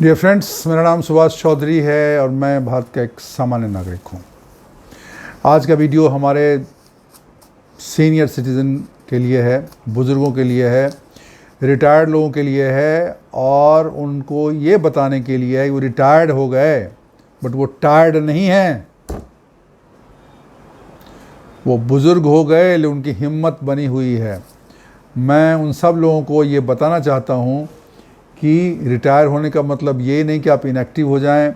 Dear friends, मेरा नाम सुभाष चौधरी है और मैं भारत का एक सामान्य नागरिक हूँ। आज का वीडियो हमारे सीनियर सिटीज़न के लिए है, बुज़ुर्गों के लिए है, रिटायर्ड लोगों के लिए है और उनको ये बताने के लिए है कि वो रिटायर्ड हो गए बट वो टायर्ड नहीं हैं। वो बुज़ुर्ग हो गए लेकिन उनकी हिम्मत बनी हुई है। मैं उन सब लोगों को ये बताना चाहता हूँ कि रिटायर होने का मतलब ये नहीं कि आप इनएक्टिव हो जाएं।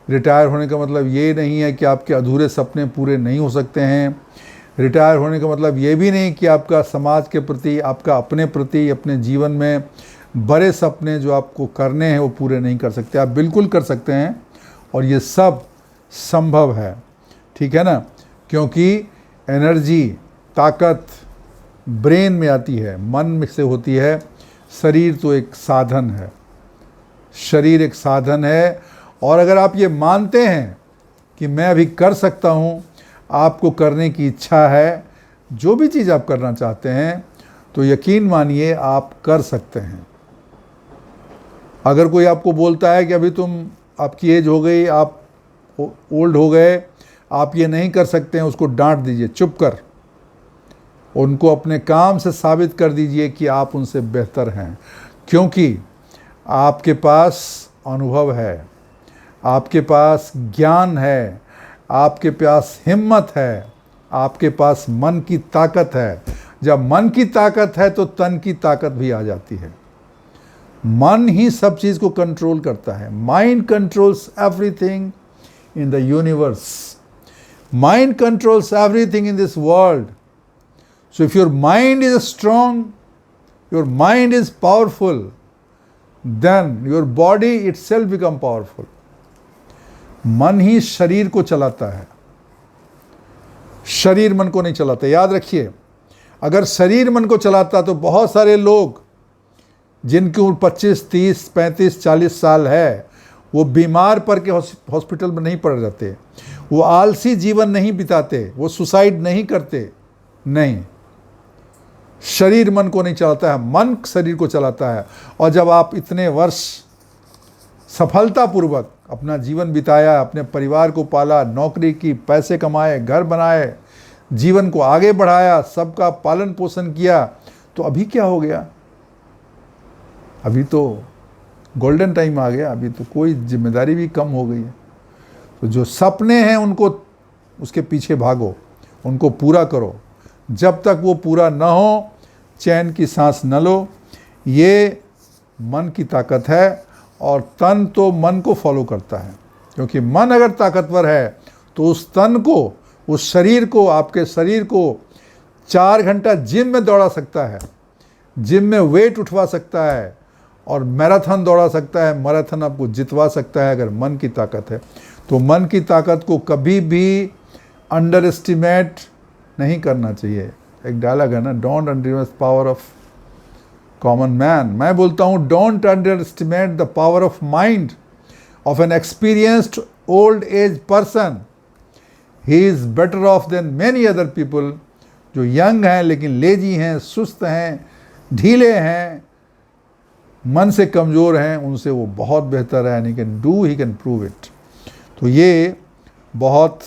रिटायर होने का मतलब ये नहीं है कि आपके अधूरे सपने पूरे नहीं हो सकते हैं। रिटायर होने का मतलब ये भी नहीं कि आपका समाज के प्रति, आपका अपने प्रति, अपने जीवन में बड़े सपने जो आपको करने हैं वो पूरे नहीं कर सकते। आप बिल्कुल कर सकते हैं और ये सब संभव है, ठीक है ना। क्योंकि एनर्जी, ताकत ब्रेन में आती है, मन में से होती है। शरीर तो एक साधन है, शरीर एक साधन है। और अगर आप ये मानते हैं कि मैं अभी कर सकता हूँ, आपको करने की इच्छा है, जो भी चीज़ आप करना चाहते हैं, तो यकीन मानिए आप कर सकते हैं। अगर कोई आपको बोलता है कि अभी आपकी एज हो गई, आप ओल्ड हो गए, आप ये नहीं कर सकते हैं, उसको डांट दीजिए, चुप कर। उनको अपने काम से साबित कर दीजिए कि आप उनसे बेहतर हैं, क्योंकि आपके पास अनुभव है, आपके पास ज्ञान है, आपके पास हिम्मत है, आपके पास मन की ताकत है। जब मन की ताकत है तो तन की ताकत भी आ जाती है। मन ही सब चीज़ को कंट्रोल करता है। Mind controls everything in the universe. Mind controls everything in this world. So if your mind is strong, your mind is powerful, then your body itself become powerful. मन ही शरीर को चलाता है, शरीर मन को नहीं चलाता। याद रखिए, अगर शरीर मन को चलाता तो बहुत सारे लोग जिनकी उम्र 25, 30, 35, 40 साल है, वो बीमार पड़ के हॉस्पिटल में नहीं पड़ जाते, वो आलसी जीवन नहीं बिताते, वो सुसाइड नहीं करते। नहीं, शरीर मन को नहीं चलाता है, मन शरीर को चलाता है। और जब आप इतने वर्ष सफलतापूर्वक अपना जीवन बिताया, अपने परिवार को पाला, नौकरी की, पैसे कमाए, घर बनाए, जीवन को आगे बढ़ाया, सबका पालन पोषण किया, तो अभी क्या हो गया? अभी तो गोल्डन टाइम आ गया, अभी तो कोई जिम्मेदारी भी कम हो गई है। तो जो सपने हैं उनको, उसके पीछे भागो, उनको पूरा करो। जब तक वो पूरा ना हो, चैन की सांस न लो। ये मन की ताकत है और तन तो मन को फॉलो करता है। क्योंकि मन अगर ताकतवर है तो उस तन को, उस शरीर को, आपके शरीर को 4 घंटा जिम में दौड़ा सकता है, जिम में वेट उठवा सकता है और मैराथन दौड़ा सकता है, मैराथन आपको जितवा सकता है अगर मन की ताकत है। तो मन की ताकत को कभी भी अंडर एस्टिमेट नहीं करना चाहिए। एक डायलॉग है ना, don't under power of common man. मैं बोलता हूँ, don't underestimate the power of mind of an experienced old age person. He is better off than many other people. जो यंग हैं लेकिन लेजी हैं, सुस्त हैं, ढीले हैं, मन से कमज़ोर हैं, उनसे वो बहुत बेहतर है। He can do, he can prove it. तो ये बहुत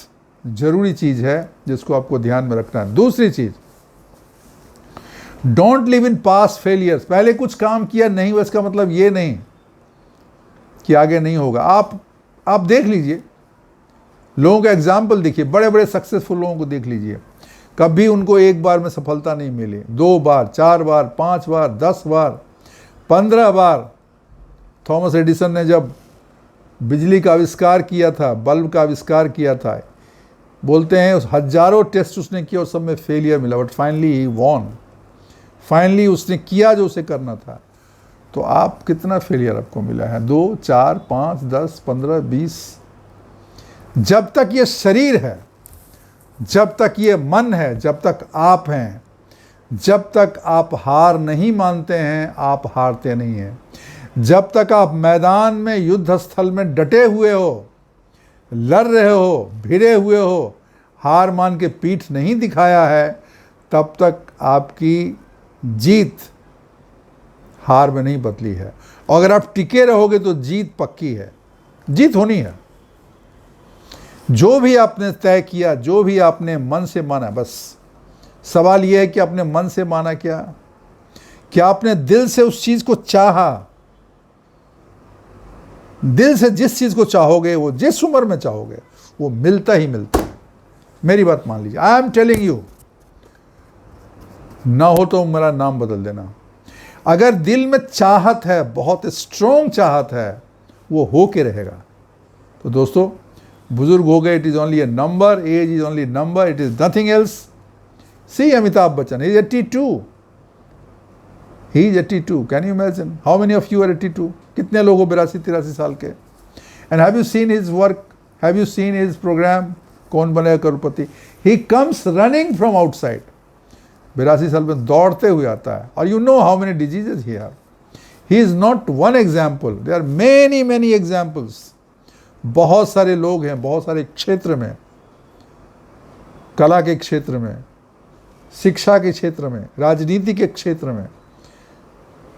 ज़रूरी चीज़ है जिसको आपको ध्यान में रखना है। दूसरी चीज़, don't live in past failures. पहले कुछ काम किया नहीं हुआ इसका मतलब ये नहीं कि आगे नहीं होगा। आप देख लीजिए, लोगों का एग्जाम्पल देखिए, बड़े बड़े सक्सेसफुल लोगों को देख लीजिए, कभी उनको एक बार में सफलता नहीं मिली, 2 बार, 4 बार, 5 बार, 10 बार, 15 बार। थॉमस एडिसन ने जब बिजली का आविष्कार किया था, बल्ब का आविष्कार किया था, बोलते हैं उस हजारों टेस्ट उसने किया और सब में फेलियर मिला, but finally he won. Finally उसने किया जो उसे करना था। तो आप कितना फेलियर आपको मिला है? 2, 4, 5, 10, 15, 20। जब तक ये शरीर है, जब तक ये मन है, जब तक आप हैं, जब तक आप हार नहीं मानते हैं, आप हारते नहीं हैं। जब तक आप मैदान में, युद्ध स्थल में डटे हुए हो, लड़ रहे हो, भिड़े हुए हो, हार मान के पीठ नहीं दिखाया है, तब तक आपकी जीत हार में नहीं बदली है। और अगर आप टिके रहोगे तो जीत पक्की है, जीत होनी है। जो भी आपने तय किया, जो भी आपने मन से माना, बस सवाल यह है कि आपने मन से माना क्या आपने दिल से उस चीज को चाहा। दिल से जिस चीज को चाहोगे, वो जिस उम्र में चाहोगे, वो मिलता ही मिलता है। मेरी बात मान लीजिए, आई एम टेलिंग यू, ना हो तो मेरा नाम बदल देना। अगर दिल में चाहत है, बहुत स्ट्रॉन्ग चाहत है, वो हो के रहेगा। तो दोस्तों, बुजुर्ग हो गए, it is only a number, age is only number, it is nothing else. See Amitabh Bachchan, he is 82, he is 82। Can you imagine how many of you are 82? कितने लोग हो 82-83 साल के? And have you seen his work, have you seen his programme, Kaun Banega Crorepati? He comes running from outside, 82 साल में दौड़ते हुए आता है। और you know how many diseases he have. He is not one example, there are many many examples. बहुत सारे लोग हैं, बहुत सारे क्षेत्र में, कला के क्षेत्र में, शिक्षा के क्षेत्र में, राजनीति के क्षेत्र में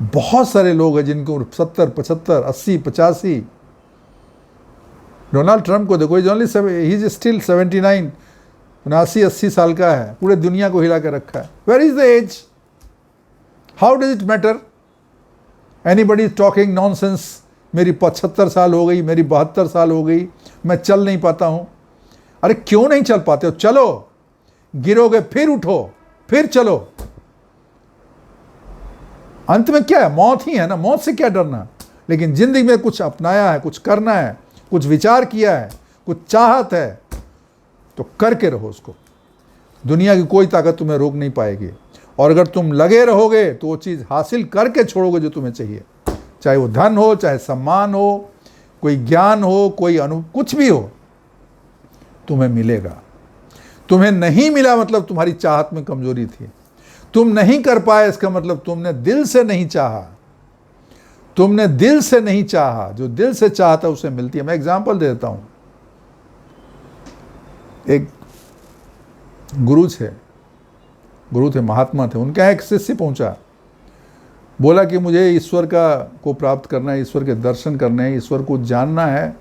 बहुत सारे लोग हैं जिनको 70, 75, 80, 85। डोनाल्ड ट्रंप को देखो, ही इज स्टिल 79, 79-80 साल का है, पूरे दुनिया को हिला के रखा है। Where is the age? How does it matter? Anybody is talking nonsense, मेरी 75 साल हो गई, मेरी 72 साल हो गई, मैं चल नहीं पाता हूं। अरे क्यों नहीं चल पाते हो? चलो, गिरोगे फिर उठो, फिर चलो। अंत में क्या है? मौत ही है ना, मौत से क्या डरना। लेकिन जिंदगी में कुछ अपनाया है, कुछ करना है, कुछ विचार किया है, कुछ चाहत है, तो करके रहो उसको। दुनिया की कोई ताकत तुम्हें रोक नहीं पाएगी। और अगर तुम लगे रहोगे तो वो चीज़ हासिल करके छोड़ोगे जो तुम्हें चाहिए, चाहे वो धन हो, चाहे सम्मान हो, कोई ज्ञान हो, कोई कुछ भी हो, तुम्हें मिलेगा। तुम्हें नहीं मिला मतलब तुम्हारी चाहत में कमजोरी थी। तुम नहीं कर पाए इसका मतलब तुमने दिल से नहीं चाहा। तुमने दिल से नहीं चाहा। जो दिल से चाहता उसे मिलती है। मैं एग्जांपल दे देता हूं। एक गुरु थे, महात्मा थे। उनका एक शिष्य पहुंचा, बोला कि मुझे ईश्वर को प्राप्त करना है, ईश्वर के दर्शन करने हैं, ईश्वर को जानना है।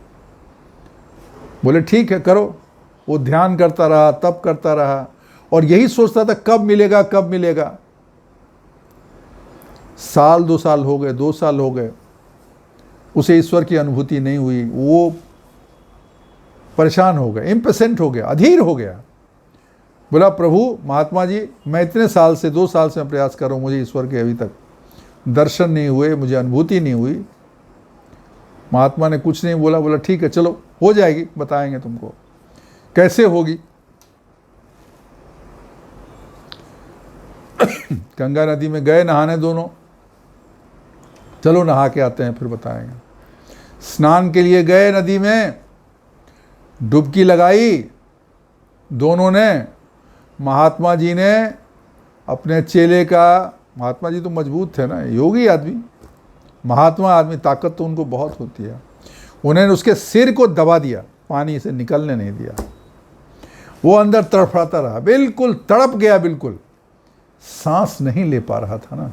बोले ठीक है, करो। वो ध्यान करता रहा, तप करता रहा, और यही सोचता था कब मिलेगा, कब मिलेगा। साल 2 साल हो गए, 2 साल हो गए, उसे ईश्वर की अनुभूति नहीं हुई। वो परेशान हो गया, इम्पेशेंट हो गया, अधीर हो गया। बोला, प्रभु महात्मा जी, मैं इतने साल से, 2 साल से मैं प्रयास कर रहा हूं, मुझे ईश्वर के अभी तक दर्शन नहीं हुए, मुझे अनुभूति नहीं हुई। महात्मा ने कुछ नहीं बोला। बोला ठीक है, चलो, हो जाएगी, बताएंगे तुमको कैसे होगी। गंगा नदी में गए नहाने दोनों। चलो नहा के आते हैं, फिर बताएंगे। स्नान के लिए गए नदी में, डुबकी लगाई दोनों ने। महात्मा जी ने अपने चेले का, महात्मा जी तो मजबूत थे ना, योगी आदमी, महात्मा आदमी, ताकत तो उनको बहुत होती है। उन्होंने उसके सिर को दबा दिया, पानी से निकलने नहीं दिया। वो अंदर तड़फड़ाता रहा, बिल्कुल तड़प गया, बिल्कुल सांस नहीं ले पा रहा था ना।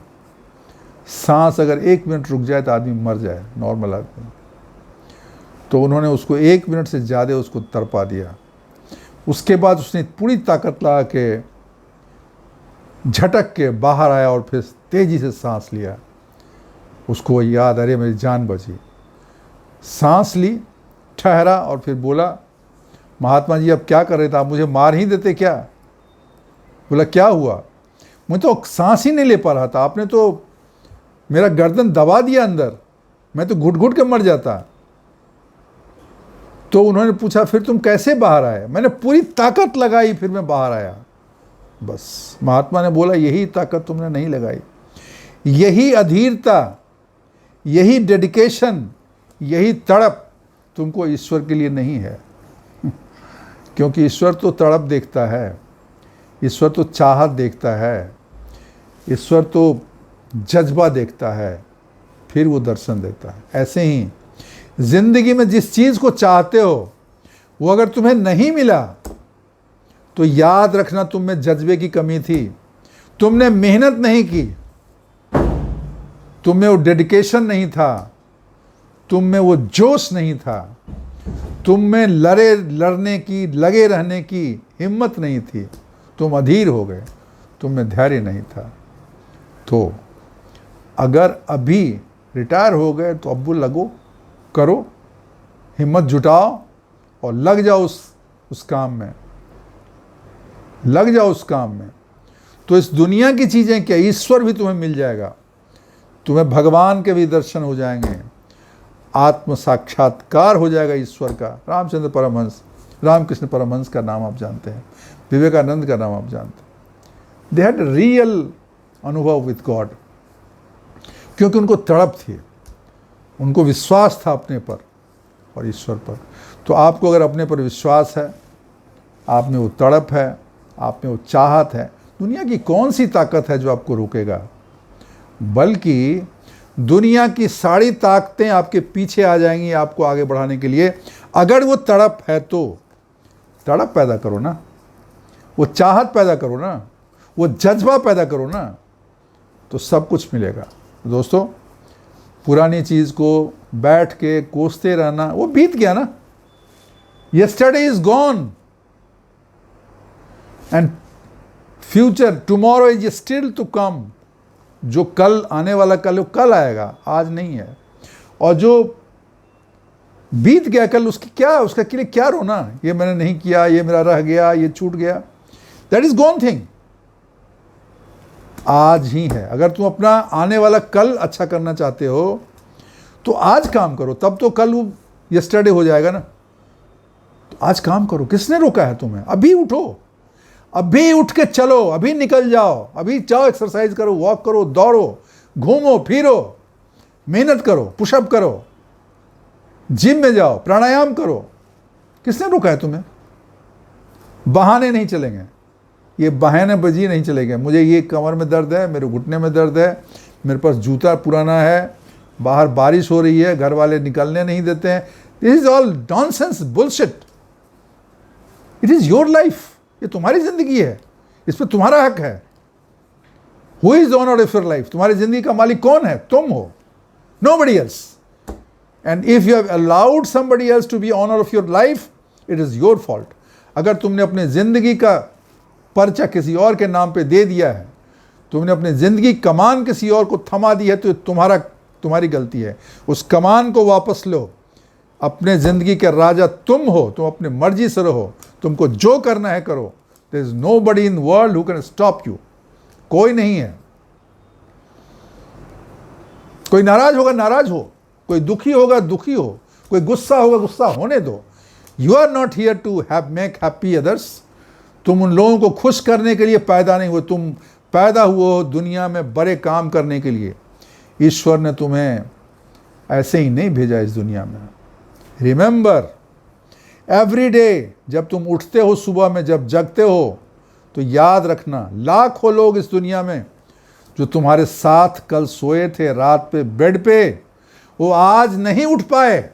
सांस अगर 1 मिनट रुक जाए तो आदमी मर जाए, नॉर्मल आदमी। तो उन्होंने उसको 1 मिनट से ज़्यादा उसको तड़पा दिया। उसके बाद उसने पूरी ताकत लगा के झटक के बाहर आया और फिर तेजी से सांस लिया। उसको याद, अरे मेरी जान बची। सांस ली, ठहरा और फिर बोला, महात्मा जी अब क्या कर रहे थे आप? मुझे मार ही देते क्या? बोला क्या हुआ? मैं तो सांस ही नहीं ले पा रहा था, आपने तो मेरा गर्दन दबा दिया अंदर, मैं तो घुट घुट के मर जाता। तो उन्होंने पूछा फिर तुम कैसे बाहर आए? मैंने पूरी ताकत लगाई, फिर मैं बाहर आया। बस महात्मा ने बोला यही ताकत तुमने नहीं लगाई, यही अधीरता, यही डेडिकेशन, यही तड़प तुमको ईश्वर के लिए नहीं है। क्योंकि ईश्वर तो तड़प देखता है, ईश्वर तो चाहत देखता है, ईश्वर तो जज्बा देखता है, फिर वो दर्शन देता है। ऐसे ही जिंदगी में जिस चीज़ को चाहते हो वो अगर तुम्हें नहीं मिला तो याद रखना तुम में जज्बे की कमी थी, तुमने मेहनत नहीं की। तुम में वो डेडिकेशन नहीं था, तुम में वो जोश नहीं था, तुम में लड़ने की, लगे रहने की हिम्मत नहीं थी, तुम अधीर हो गए, तुम में धैर्य नहीं था। तो अगर अभी रिटायर हो गए तो अब लगो, करो, हिम्मत जुटाओ और लग जाओ उस काम में, लग जाओ उस काम में। तो इस दुनिया की चीज़ें क्या, ईश्वर भी तुम्हें मिल जाएगा, तुम्हें भगवान के भी दर्शन हो जाएंगे, आत्म साक्षात्कार हो जाएगा ईश्वर का। रामचंद्र परमहंस, रामकृष्ण परमहंस का नाम आप जानते हैं, विवेकानंद का नाम आप जानते हैं। दे हैड रियल अनुभव विथ गॉड, क्योंकि उनको तड़प थी, उनको विश्वास था अपने पर और ईश्वर पर। तो आपको अगर अपने पर विश्वास है, आप में वो तड़प है, आप में वो चाहत है, दुनिया की कौन सी ताकत है जो आपको रोकेगा? बल्कि दुनिया की सारी ताकतें आपके पीछे आ जाएंगी आपको आगे बढ़ाने के लिए। अगर वो तड़प है तो तड़प पैदा करो ना, वो चाहत पैदा करो ना, वो जज्बा पैदा करो ना, तो सब कुछ मिलेगा। दोस्तों, पुरानी चीज़ को बैठ के कोसते रहना, वो बीत गया ना। Yesterday is gone and future, tomorrow is still to come. जो कल आने वाला कल, वो कल आएगा, आज नहीं है। और जो बीत गया कल, उसकी क्या, उसका के लिए क्या रोना? ये मैंने नहीं किया, ये मेरा रह गया, ये छूट गया, दैट इज गॉन थिंग। आज ही है। अगर तुम अपना आने वाला कल अच्छा करना चाहते हो तो आज काम करो, तब तो कल वो यस्टरडे हो जाएगा ना। तो आज काम करो, किसने रोका है तुम्हें? अभी उठो, अभी उठ के चलो, अभी निकल जाओ, अभी जाओ, एक्सरसाइज करो, वॉक करो, दौड़ो, घूमो फिरो, मेहनत करो, पुशअप करो, जिम में जाओ, प्राणायाम करो। किसने रोका है तुम्हें? बहाने नहीं चलेंगे, ये बहाने बजी नहीं चलेंगे। मुझे ये कमर में दर्द है, मेरे घुटने में दर्द है, मेरे पास जूता पुराना है, बाहर बारिश हो रही है, घर वाले निकलने नहीं देते हैं। This is all nonsense, bullshit. It is your life, ये तुम्हारी जिंदगी है, इस पर तुम्हारा हक है। Who is the owner of your life? तुम्हारी जिंदगी का मालिक कौन है? तुम हो, nobody else. And if you have allowed somebody else to be owner of your life, it is your fault. अगर तुमने अपनी जिंदगी का पर्चा किसी और के नाम पे दे दिया है, तुमने अपनी जिंदगी कमान किसी और को थमा दी है, तो तुम्हारी गलती है। उस कमान को वापस लो। अपने जिंदगी के राजा तुम हो, तुम अपनी मर्जी से रहो, तुमको जो करना है करो। There is nobody in world who can stop you. कोई नहीं है। कोई नाराज होगा नाराज हो, कोई दुखी होगा दुखी हो, कोई गुस्सा होगा गुस्सा होने दो। You are not here to make happy others. तुम उन लोगों को खुश करने के लिए पैदा नहीं हुए, तुम पैदा हुए हो दुनिया में बड़े काम करने के लिए। ईश्वर ने तुम्हें ऐसे ही नहीं भेजा इस दुनिया में। रिमेंबर, एवरी डे जब तुम उठते हो सुबह में, जब जगते हो, तो याद रखना, लाखों लोग इस दुनिया में जो तुम्हारे साथ कल सोए थे रात पे बेड पे, वो आज नहीं उठ पाए।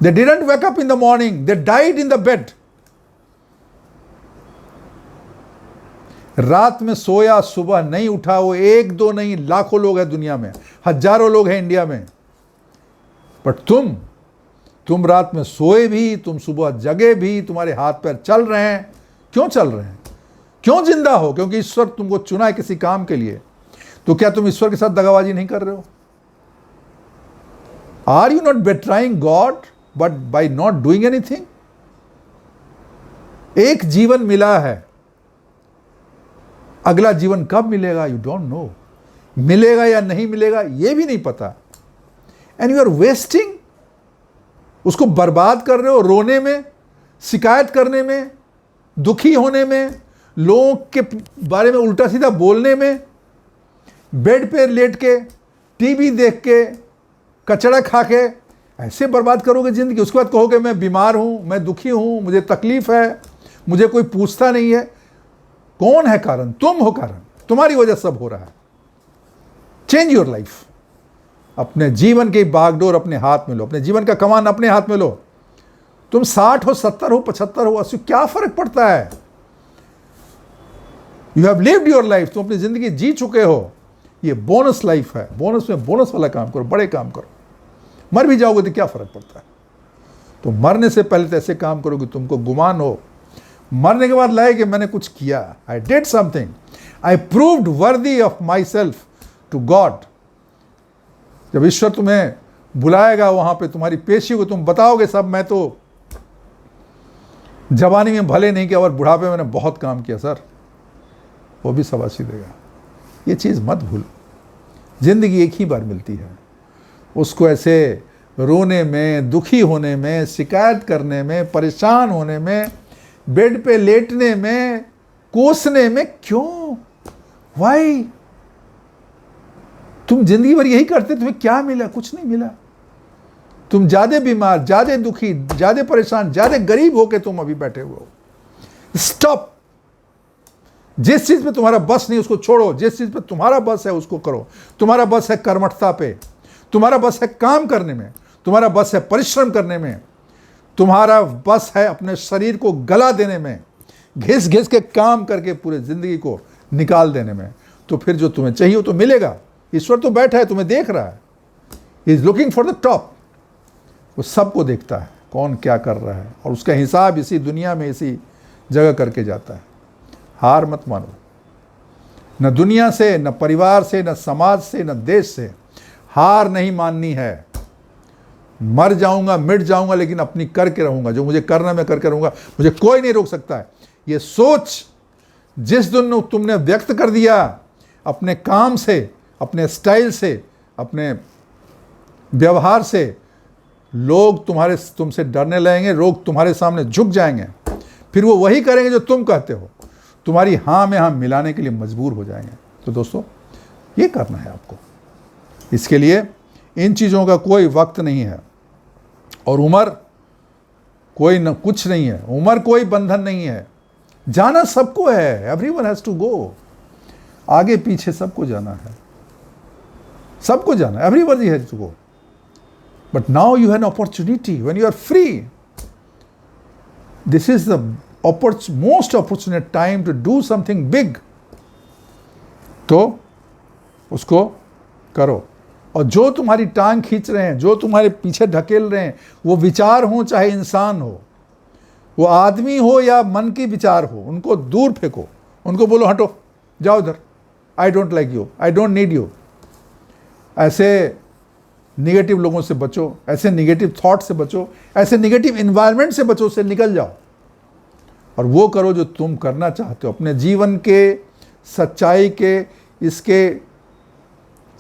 They didn't wake up in the morning, they died in the bed. रात में सोया, सुबह नहीं उठा, वो एक दो नहीं, लाखों लोग हैं दुनिया में, हजारों लोग हैं इंडिया में। पर तुम रात में सोए भी, तुम सुबह जगे भी, तुम्हारे हाथ पैर चल रहे हैं। क्यों चल रहे हैं? क्यों जिंदा हो? क्योंकि ईश्वर तुमको चुना है किसी काम के लिए। तो क्या तुम ईश्वर के साथ दगाबाजी नहीं कर रहे हो? Are you not betraying God but by not doing anything? एक जीवन मिला है, अगला जीवन कब मिलेगा यू डोंट नो। मिलेगा या नहीं मिलेगा ये भी नहीं पता। एंड यू आर वेस्टिंग, उसको बर्बाद कर रहे हो रोने में, शिकायत करने में, दुखी होने में, लोगों के बारे में उल्टा सीधा बोलने में, बेड पे लेट के, टीवी देख के, कचड़ा खा के ऐसे बर्बाद करोगे जिंदगी। उसके बाद कहोगे मैं बीमार हूं, मैं दुखी हूं, मुझे तकलीफ है, मुझे कोई पूछता नहीं है। कौन है कारण? तुम हो कारण। तुम्हारी वजह सब हो रहा है। Change your life. अपने जीवन की बागडोर अपने हाथ में लो, अपने जीवन का कमान अपने हाथ में लो। तुम 60 हो, 70 हो, 75 हो, 80, क्या फर्क पड़ता है? You have lived your life, तुम अपनी ज़िंदगी जी चुके हो। ये बोनस लाइफ है, बोनस में बोनस वाला काम करो, बड़े काम करो। मर भी जाओगे तो क्या फ़र्क पड़ता है। तो मरने से पहले तो ऐसे काम करो कि तुमको गुमान हो, मरने के बाद लगे कि मैंने कुछ किया, I did something, I proved worthy of myself to God. जब ईश्वर तुम्हें बुलाएगा वहां पे, तुम्हारी पेशी को तुम बताओगे सब, मैं तो जवानी में भले नहीं किया और बुढ़ापे में मैंने बहुत काम किया सर, वो भी शाबाशी देगा। ये चीज़ मत भूलो, जिंदगी एक ही बार मिलती है, उसको ऐसे रोने में, दुखी होने में, शिकायत करने में, परेशान होने में, बेड पे लेटने में, कोसने में क्यों? वाई? तुम जिंदगी भर यही करते, तुम्हें क्या मिला? कुछ नहीं मिला। तुम ज्यादा बीमार, ज्यादा दुखी, ज्यादा परेशान, ज्यादा गरीब होके तुम अभी बैठे हुए हो। स्टॉप। जिस चीज पे तुम्हारा बस नहीं उसको छोड़ो, जिस चीज पे तुम्हारा बस है उसको करो। तुम्हारा बस है कर्मठता पे, तुम्हारा बस है काम करने में, तुम्हारा बस है परिश्रम करने में, तुम्हारा बस है अपने शरीर को गला देने में, घिस घिस के काम करके पूरे जिंदगी को निकाल देने में। तो फिर जो तुम्हें चाहिए वो तो मिलेगा। ईश्वर तो बैठा है, तुम्हें देख रहा है, he is looking for the top. वो सबको देखता है कौन क्या कर रहा है, और उसका हिसाब इसी दुनिया में इसी जगह करके जाता है। हार मत मानो, न दुनिया से, न परिवार से, न समाज से, न देश से। हार नहीं माननी है। मर जाऊंगा, मिट जाऊंगा, लेकिन अपनी करके रहूंगा। जो मुझे करना मैं करके रहूंगा, मुझे कोई नहीं रोक सकता है। ये सोच जिस दिन तुमने व्यक्त कर दिया अपने काम से, अपने स्टाइल से, अपने व्यवहार से, लोग तुमसे डरने लगेंगे, लोग तुम्हारे सामने झुक जाएंगे, फिर वो वही करेंगे जो तुम कहते हो, तुम्हारी हाँ में हाँ मिलाने के लिए मजबूर हो जाएंगे। तो दोस्तों, ये करना है आपको। इसके लिए इन चीज़ों का कोई वक्त नहीं है, और उम्र कोई न कुछ नहीं है, उम्र कोई बंधन नहीं है। जाना सबको है, एवरीवन हैज टू गो। आगे पीछे सबको जाना है, सबको जाना, everybody has to go. But now you have an opportunity when you are free. This is the most opportune time to do something big. तो उसको करो। और जो तुम्हारी टांग खींच रहे हैं, जो तुम्हारे पीछे ढकेल रहे हैं, वो विचार हो चाहे इंसान हो, वो आदमी हो या मन की विचार हो, उनको दूर फेंको। उनको बोलो हटो, जाओ इधर, I don't like you, I don't need you. ऐसे निगेटिव लोगों से बचो, ऐसे निगेटिव थॉट से बचो, ऐसे निगेटिव इन्वायरमेंट से बचो, उससे निकल जाओ और वो करो जो तुम करना चाहते हो। अपने जीवन के सच्चाई के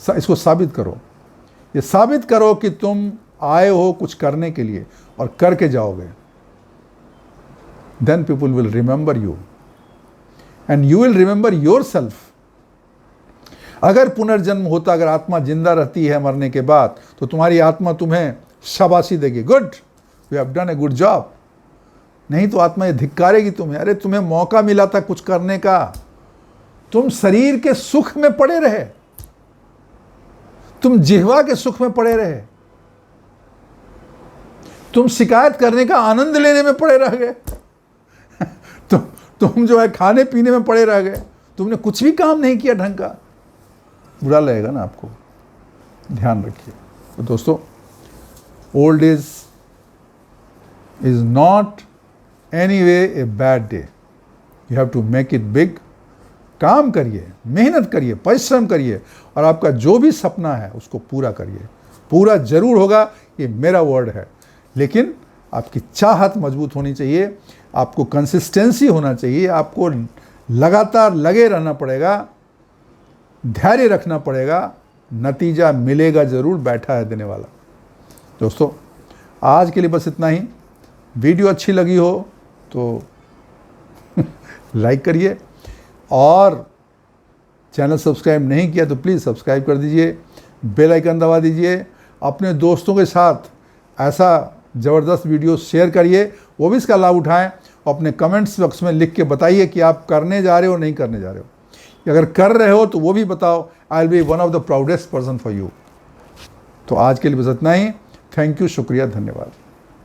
इसको साबित करो। ये साबित करो कि तुम आए हो कुछ करने के लिए और करके जाओगे। Then people will remember you and you will remember yourself. अगर पुनर्जन्म होता, अगर आत्मा जिंदा रहती है मरने के बाद, तो तुम्हारी आत्मा तुम्हें शाबाशी देगी, good, you have done a good job. नहीं तो आत्मा ये धिक्कारेगी तुम्हें, अरे तुम्हें मौका मिला था कुछ करने का, तुम शरीर के सुख में पड़े रहे, तुम जिह्वा के सुख में पड़े रहे, तुम शिकायत करने का आनंद लेने में पड़े रह गए तुम जो है खाने पीने में पड़े रह गए, तुमने कुछ भी काम नहीं किया ढंग का। बुरा लगेगा ना आपको, ध्यान रखिए। तो दोस्तों, old age is not any way a bad day, you have to make it big. काम करिए, मेहनत करिए, परिश्रम करिए, और आपका जो भी सपना है उसको पूरा करिए। पूरा जरूर होगा, ये मेरा वर्ड है, लेकिन आपकी चाहत मजबूत होनी चाहिए, आपको कंसिस्टेंसी होना चाहिए, आपको लगातार लगे रहना पड़ेगा, धैर्य रखना पड़ेगा, नतीजा मिलेगा जरूर, बैठा है देने वाला। दोस्तों, आज के लिए बस इतना ही। वीडियो अच्छी लगी हो तो लाइक करिए, और चैनल सब्सक्राइब नहीं किया तो प्लीज़ सब्सक्राइब कर दीजिए, बेल आइकन दबा दीजिए। अपने दोस्तों के साथ ऐसा ज़बरदस्त वीडियो शेयर करिए, वो भी इसका लाभ उठाएं। और अपने कमेंट्स बॉक्स में लिख के बताइए कि आप करने जा रहे हो नहीं करने जा रहे हो। अगर कर रहे हो तो वो भी बताओ, I will be one of the proudest person for you. तो आज के लिए बस इतना ही। थैंक यू, शुक्रिया, धन्यवाद।